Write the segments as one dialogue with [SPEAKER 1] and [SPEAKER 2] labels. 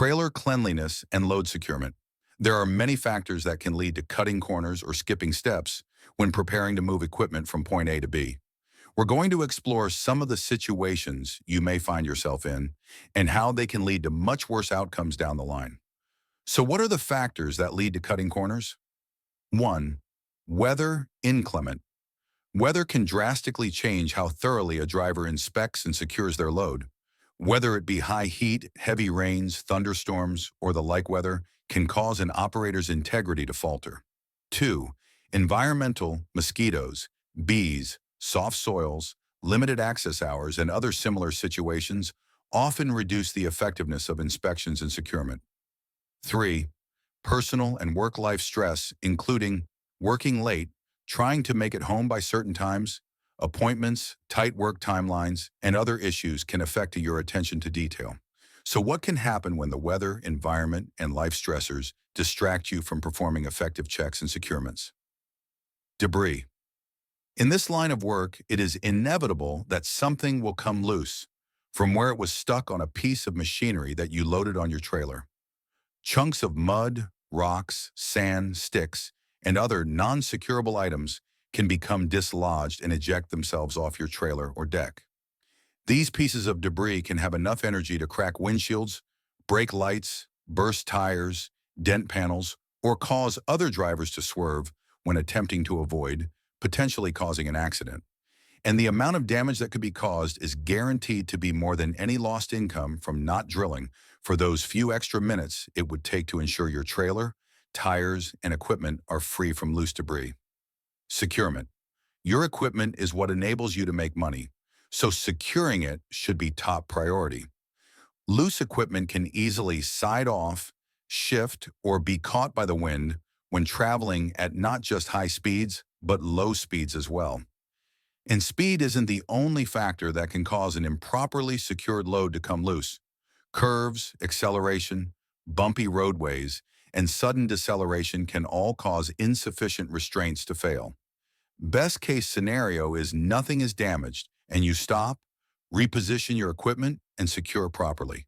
[SPEAKER 1] Trailer cleanliness and load securement. There are many factors that can lead to cutting corners or skipping steps when preparing to move equipment from point A to B. We're going to explore some of the situations you may find yourself in and how they can lead to much worse outcomes down the line. So what are the factors that lead to cutting corners? 1. Weather inclement. Weather can drastically change how thoroughly a driver inspects and secures their load. Whether it be high heat, heavy rains, thunderstorms, or the like weather can cause an operator's integrity to falter. 2. Environmental mosquitoes, bees, soft soils, limited access hours, and other similar situations often reduce the effectiveness of inspections and securement. 3. Personal and work-life stress, including working late, trying to make it home by certain times, appointments, tight work timelines, and other issues can affect your attention to detail. So what can happen when the weather, environment, and life stressors distract you from performing effective checks and securements? Debris. In this line of work, it is inevitable that something will come loose from where it was stuck on a piece of machinery that you loaded on your trailer. Chunks of mud, rocks, sand, sticks, and other non-securable items can become dislodged and eject themselves off your trailer or deck. These pieces of debris can have enough energy to crack windshields, break lights, burst tires, dent panels, or cause other drivers to swerve when attempting to avoid, potentially causing an accident. And the amount of damage that could be caused is guaranteed to be more than any lost income from not drilling for those few extra minutes it would take to ensure your trailer, tires, and equipment are free from loose debris. Securement. Your equipment is what enables you to make money, so securing it should be top priority. Loose equipment can easily side off, shift, or be caught by the wind when traveling at not just high speeds, but low speeds as well. And speed isn't the only factor that can cause an improperly secured load to come loose. Curves, acceleration, bumpy roadways, and sudden deceleration can all cause insufficient restraints to fail. Best case scenario is nothing is damaged and you stop, reposition your equipment, and secure properly.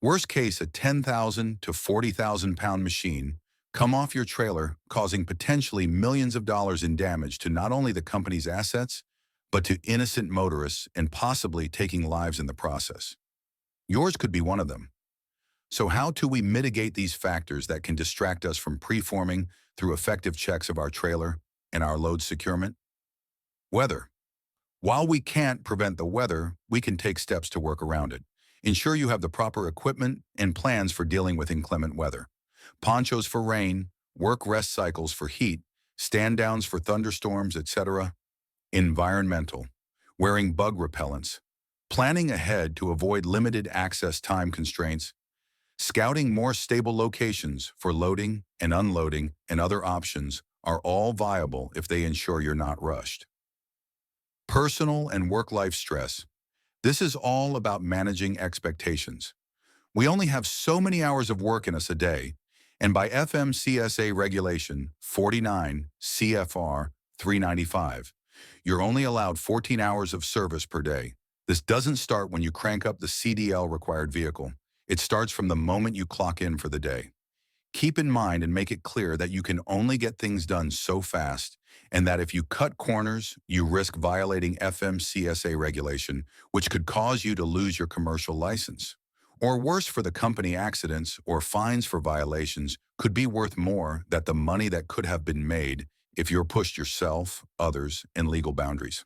[SPEAKER 1] Worst case, a 10,000 to 40,000 pound machine come off your trailer, causing potentially millions of dollars in damage to not only the company's assets, but to innocent motorists and possibly taking lives in the process. Yours could be one of them. So how do we mitigate these factors that can distract us from preforming through effective checks of our trailer and our load securement? Weather. While we can't prevent the weather, we can take steps to work around it. Ensure you have the proper equipment and plans for dealing with inclement weather. Ponchos for rain, work-rest cycles for heat, stand-downs for thunderstorms, etc. Environmental. Wearing bug repellents. Planning ahead to avoid limited access time constraints. Scouting more stable locations for loading and unloading and other options are all viable if they ensure you're not rushed. Personal and work-life stress. This is all about managing expectations. We only have so many hours of work in us a day, and by FMCSA Regulation 49 CFR 395, you're only allowed 14 hours of service per day. This doesn't start when you crank up the CDL required vehicle. It starts from the moment you clock in for the day. Keep in mind and make it clear that you can only get things done so fast, and that if you cut corners, you risk violating FMCSA regulation, which could cause you to lose your commercial license. Or worse, for the company, accidents or fines for violations could be worth more than the money that could have been made if you're pushed yourself, others, and legal boundaries.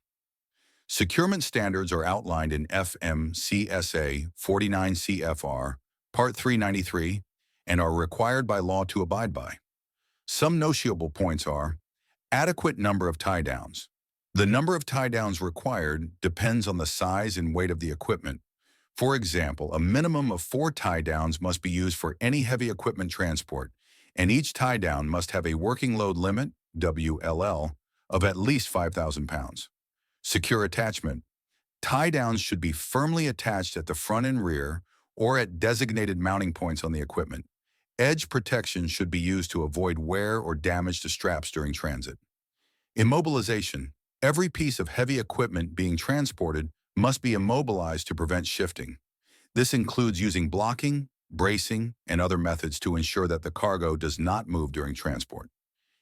[SPEAKER 1] Securement standards are outlined in FMCSA 49 CFR Part 393 and are required by law to abide by. Some noticeable points are adequate number of tie-downs. The number of tie-downs required depends on the size and weight of the equipment. For example, a minimum of 4 tie-downs must be used for any heavy equipment transport, and each tie-down must have a working load limit, WLL, of at least 5,000 pounds. Secure attachment. Tie-downs should be firmly attached at the front and rear or at designated mounting points on the equipment. Edge protection should be used to avoid wear or damage to straps during transit. Immobilization. Every piece of heavy equipment being transported must be immobilized to prevent shifting. This includes using blocking, bracing, and other methods to ensure that the cargo does not move during transport.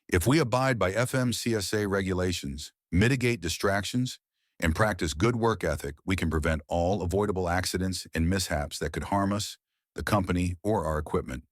[SPEAKER 1] If we abide by FMCSA regulations, mitigate distractions, and practice good work ethic, we can prevent all avoidable accidents and mishaps that could harm us, the company, or our equipment.